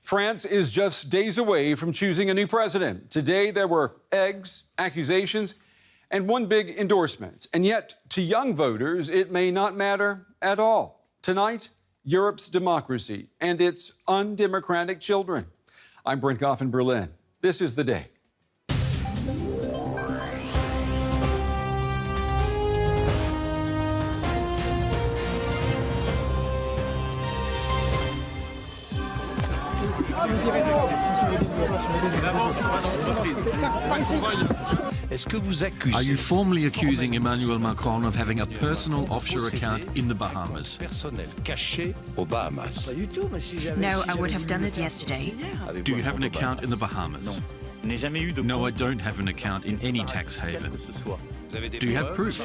France is just days away from choosing a new president. Today, there were eggs, accusations, and one big endorsement. And yet, to young voters, it may not matter at all. Tonight, Europe's democracy and its undemocratic children. I'm Brent Goff in Berlin. This is The Day. Are you formally accusing Emmanuel Macron of having a personal offshore account in the Bahamas? No, I would have done it yesterday. Do you have an account in the Bahamas? No, I don't have an account in any tax haven. Do you have proof?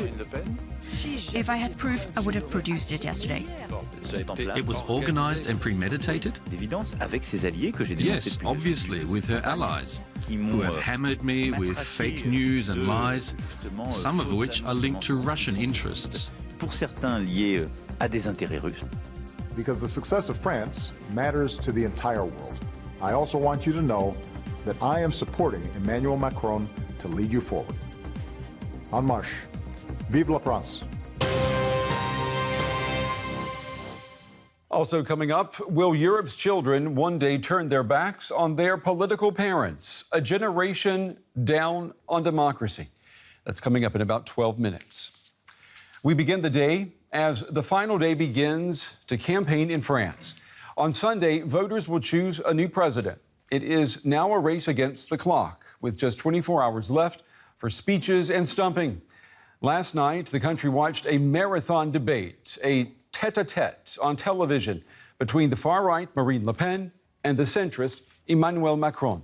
If I had proof, I would have produced it yesterday. It was organized and premeditated? Yes, obviously, with her allies, who have hammered me with fake news and lies, some of which are linked to Russian interests. Because the success of France matters to the entire world. I also want you to know that I am supporting Emmanuel Macron to lead you forward. En marche. Vive la France. Also coming up, will Europe's children one day turn their backs on their political parents? A generation down on democracy. That's coming up in about 12 minutes. We begin the day as the final day begins to campaign in France. On Sunday, voters will choose a new president. It is now a race against the clock, with just 24 hours left for speeches and stumping. Last night, the country watched a marathon debate, a tête-à-tête on television between the far-right Marine Le Pen and the centrist Emmanuel Macron.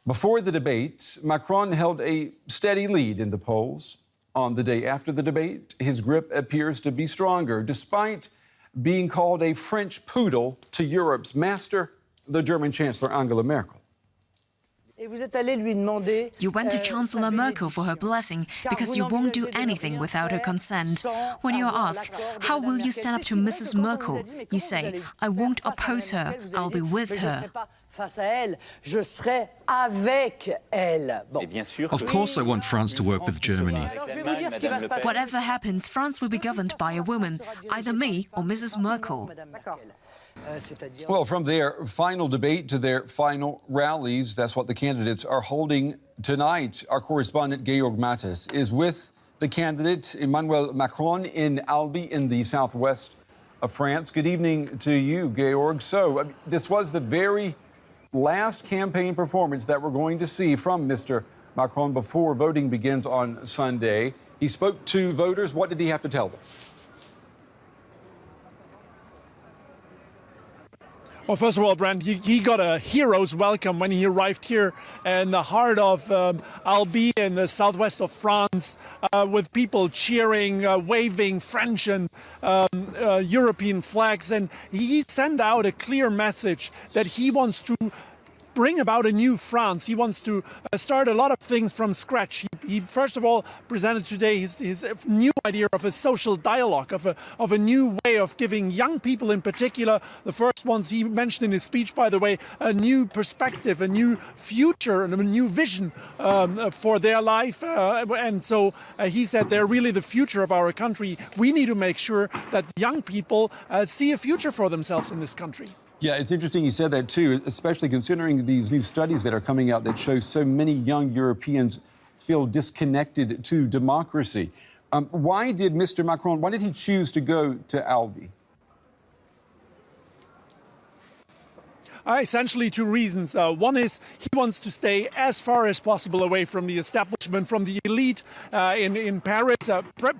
Before the debate, Macron held a steady lead in the polls. On the day after the debate, his grip appears to be stronger, despite being called a French poodle to Europe's master, the German Chancellor Angela Merkel. You went to Chancellor Merkel for her blessing because you won't do anything without her consent. When you are asked, how will you stand up to Mrs. Merkel? You say, I won't oppose her, I'll be with her. Of course I want France to work with Germany. Whatever happens, France will be governed by a woman, either me or Mrs. Merkel. Well, from their final debate to their final rallies, that's what the candidates are holding tonight. Our correspondent, Georg Mattes, is with the candidate, Emmanuel Macron, in Albi in the southwest of France. Good evening to you, Georg. So this was the very last campaign performance that we're going to see from Mr. Macron before voting begins on Sunday. He spoke to voters. What did he have to tell them? Well, first of all, Brent, he got a hero's welcome when he arrived here in the heart of Albi in the southwest of France, with people cheering, waving French and European flags. And he sent out a clear message that he wants to bring about a new France. He wants to start a lot of things from scratch. He first of all presented today his new idea of a social dialogue, of a new way of giving young people in particular, the first ones he mentioned in his speech, by the way, a new perspective, a new future and a new vision for their life. And so he said they're really the future of our country. We need to make sure that young people see a future for themselves in this country. Yeah, it's interesting you said that too, especially considering these new studies that are coming out that show so many young Europeans feel disconnected to democracy. Why did Mr. Macron, why did he choose to go to Albi? Essentially two reasons. One is he wants to stay as far as possible away from the establishment, from the elite in Paris,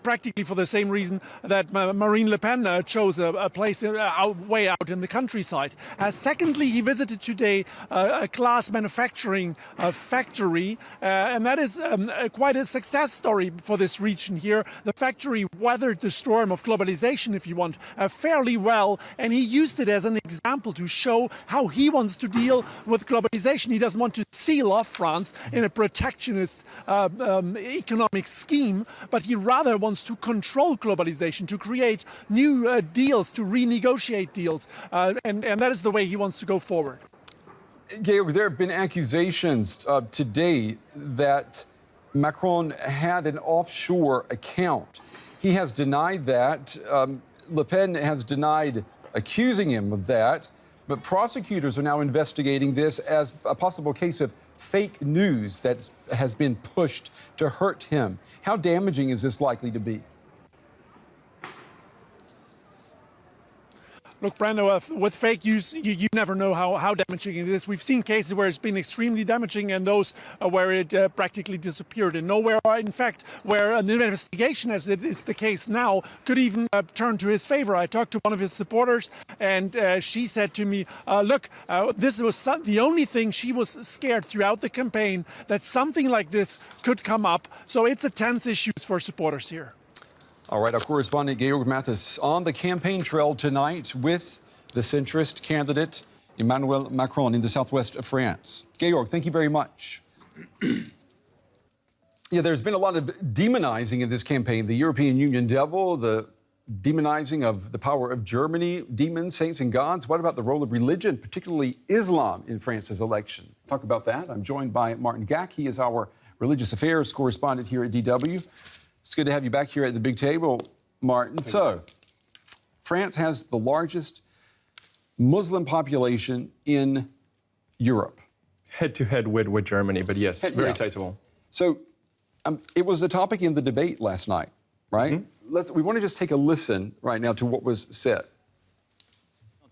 practically for the same reason that Marine Le Pen chose a place way out in the countryside. Secondly, he visited today a glass manufacturing factory, and that is quite a success story for this region here. The factory weathered the storm of globalization, if you want, fairly well, and he used it as an example to show how he wants to deal with globalization. He doesn't want to seal off France in a protectionist economic scheme, but he rather wants to control globalization, to create new deals, to renegotiate deals, and that is the way he wants to go forward. Georg, there have been accusations today that Macron had an offshore account. He has denied that. Le Pen has denied accusing him of that. But prosecutors are now investigating this as a possible case of fake news that has been pushed to hurt him. How damaging is this likely to be? Look, Brent, with fake news, you never know how damaging it is. We've seen cases where it's been extremely damaging and those where it practically disappeared. And nowhere, in fact, where an investigation, as it is the case now, could even turn to his favor. I talked to one of his supporters and she said to me, look, this was the only thing she was scared throughout the campaign, that something like this could come up. So it's a tense issue for supporters here. All right, our correspondent Georg Mathis on the campaign trail tonight with the centrist candidate Emmanuel Macron in the southwest of France. Georg, thank you very much. Yeah, there's been a lot of demonizing in this campaign. The European Union devil, the demonizing of the power of Germany, demons, saints, and gods. What about the role of religion, particularly Islam, in France's election? Talk about that. I'm joined by Martin Gack. He is our religious affairs correspondent here at DW. It's good to have you back here at the big table, Martin. So, France has the largest Muslim population in Europe. Head-to-head with Germany, but yes, very sizable. So, it was the topic in the debate last night, right? Mm-hmm. We want to just take a listen right now to what was said.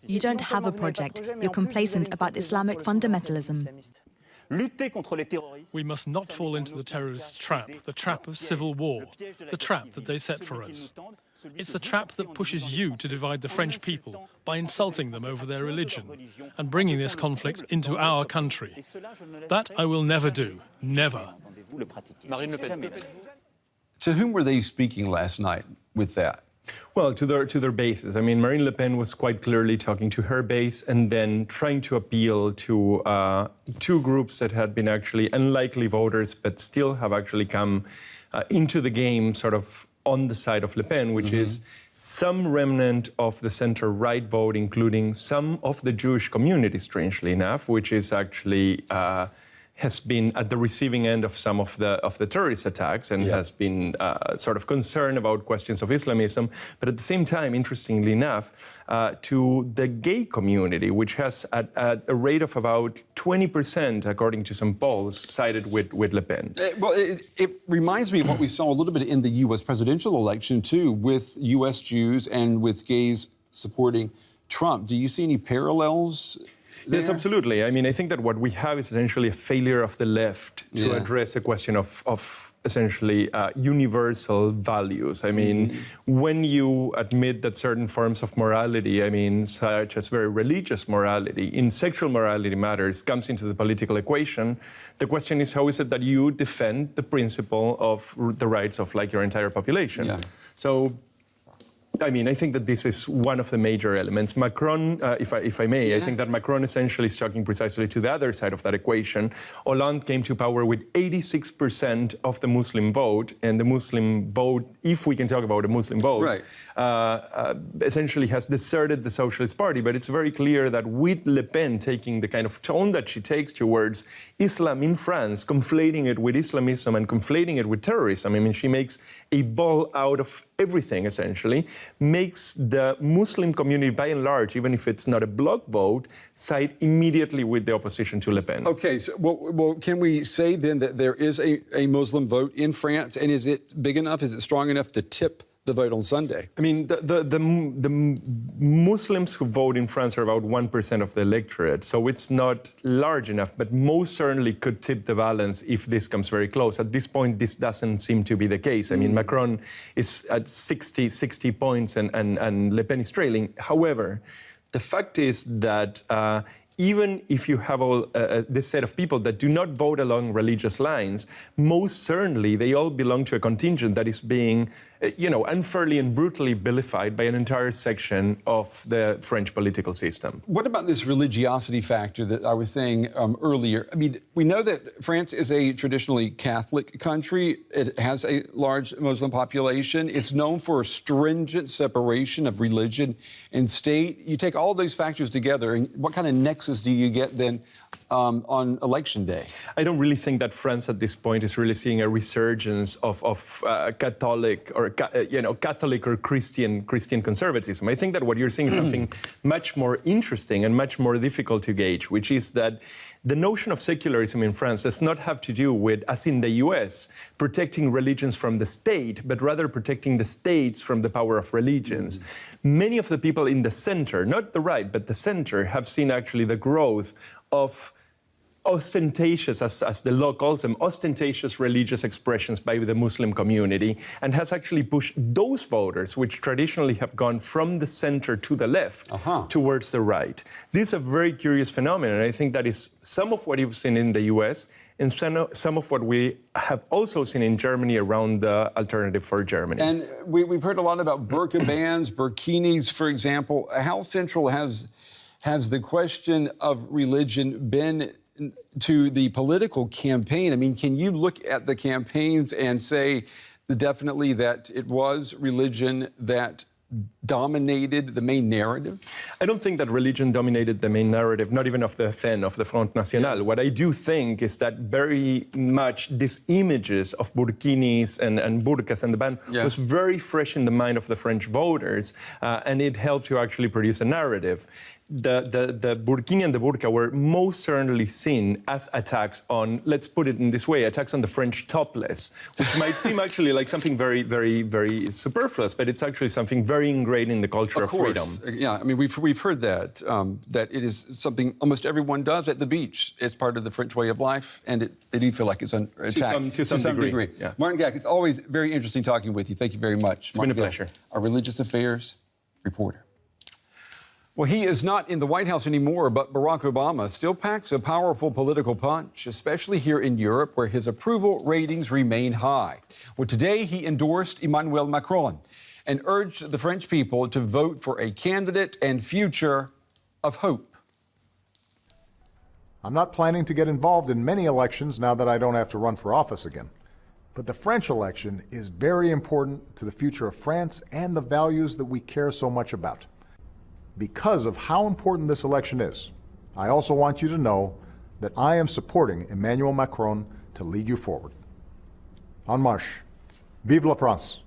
You don't have a project. You're complacent about Islamic fundamentalism. We must not fall into the terrorist trap, the trap of civil war, the trap that they set for us. It's the trap that pushes you to divide the French people by insulting them over their religion and bringing this conflict into our country. That I will never do, never. To whom were they speaking last night with that? Well, to their bases. I mean, Marine Le Pen was quite clearly talking to her base and then trying to appeal to two groups that had been actually unlikely voters, but still have actually come into the game sort of on the side of Le Pen, which is some remnant of the center-right vote, including some of the Jewish community, strangely enough, which is actually has been at the receiving end of some of the terrorist attacks and has been sort of concerned about questions of Islamism, but at the same time, interestingly enough, to the gay community, which has at a rate of about 20%, according to some polls, sided with Le Pen. Well, it reminds me of what we saw a little bit in the U.S. presidential election, too, with U.S. Jews and with gays supporting Trump. Do you see any parallels there? Yes, absolutely. I mean, I think that what we have is essentially a failure of the left to address a question of essentially universal values. I mean, when you admit that certain forms of morality, I mean, such as very religious morality, in sexual morality matters, comes into the political equation, the question is, how is it that you defend the principle of the rights of, like, your entire population? Yeah. So, I mean, I think that this is one of the major elements. Macron, if I may, I think that Macron essentially is talking precisely to the other side of that equation. Hollande came to power with 86% of the Muslim vote, and the Muslim vote, if we can talk about a Muslim vote, essentially has deserted the Socialist Party. But it's very clear that with Le Pen taking the kind of tone that she takes towards Islam in France, conflating it with Islamism and conflating it with terrorism, I mean, she makes a ball out of everything, essentially, makes the Muslim community, by and large, even if it's not a bloc vote, side immediately with the opposition to Le Pen. Okay, so well, can we say then that there is a Muslim vote in France, and is it big enough, is it strong enough to tip the vote on Sunday? I mean, the Muslims who vote in France are about 1% of the electorate, so it's not large enough, but most certainly could tip the balance if this comes very close. At this point, this doesn't seem to be the case. I mean, Macron is at 60 points and Le Pen is trailing. However, the fact is that even if you have all this set of people that do not vote along religious lines, most certainly they all belong to a contingent that is being unfairly and brutally vilified by an entire section of the French political system. What about this religiosity factor that I was saying earlier? I mean, we know that France is a traditionally Catholic country. It has a large Muslim population. It's known for a stringent separation of religion and state. You take all those factors together, and what kind of nexus do you get then on election day? I don't really think that France at this point is really seeing a resurgence of Catholic or Catholic or Christian conservatism. I think that what you're seeing is something much more interesting and much more difficult to gauge, which is that the notion of secularism in France does not have to do with, as in the US, protecting religions from the state, but rather protecting the states from the power of religions. Many of the people in the center, not the right, but the center, have seen actually the growth of ostentatious, as the law calls them, ostentatious religious expressions by the Muslim community, and has actually pushed those voters, which traditionally have gone from the center to the left, towards the right. This is a very curious phenomenon, and I think that is some of what you've seen in the US, and some of what we have also seen in Germany around the Alternative for Germany. And we've heard a lot about burqa bans, burkinis, for example. How central has the question of religion been to the political campaign? I mean, can you look at the campaigns and say definitely that it was religion that dominated the main narrative? I don't think that religion dominated the main narrative, not even of the FN, of the Front National. What I do think is that very much these images of burkinis and burqas and the ban was very fresh in the mind of the French voters, and it helped to actually produce a narrative. The burkini and the burqa were most certainly seen as attacks on, let's put it in this way, attacks on the French topless, which might seem actually like something very, very, very superfluous, but it's actually something very ingrained in the culture of freedom. Yeah, I mean, we've heard that, that it is something almost everyone does at the beach. It's part of the French way of life, and they do feel like it's under attack. To some degree. Yeah. Martin Gack, it's always very interesting talking with you. Thank you very much. It's been a pleasure. Our religious affairs reporter. Well, he is not in the White House anymore, but Barack Obama still packs a powerful political punch, especially here in Europe, where his approval ratings remain high. Well, today he endorsed Emmanuel Macron and urged the French people to vote for a candidate and future of hope. I'm not planning to get involved in many elections now that I don't have to run for office again. But the French election is very important to the future of France and the values that we care so much about. Because of how important this election is, I also want you to know that I am supporting Emmanuel Macron to lead you forward. En marche. Vive la France!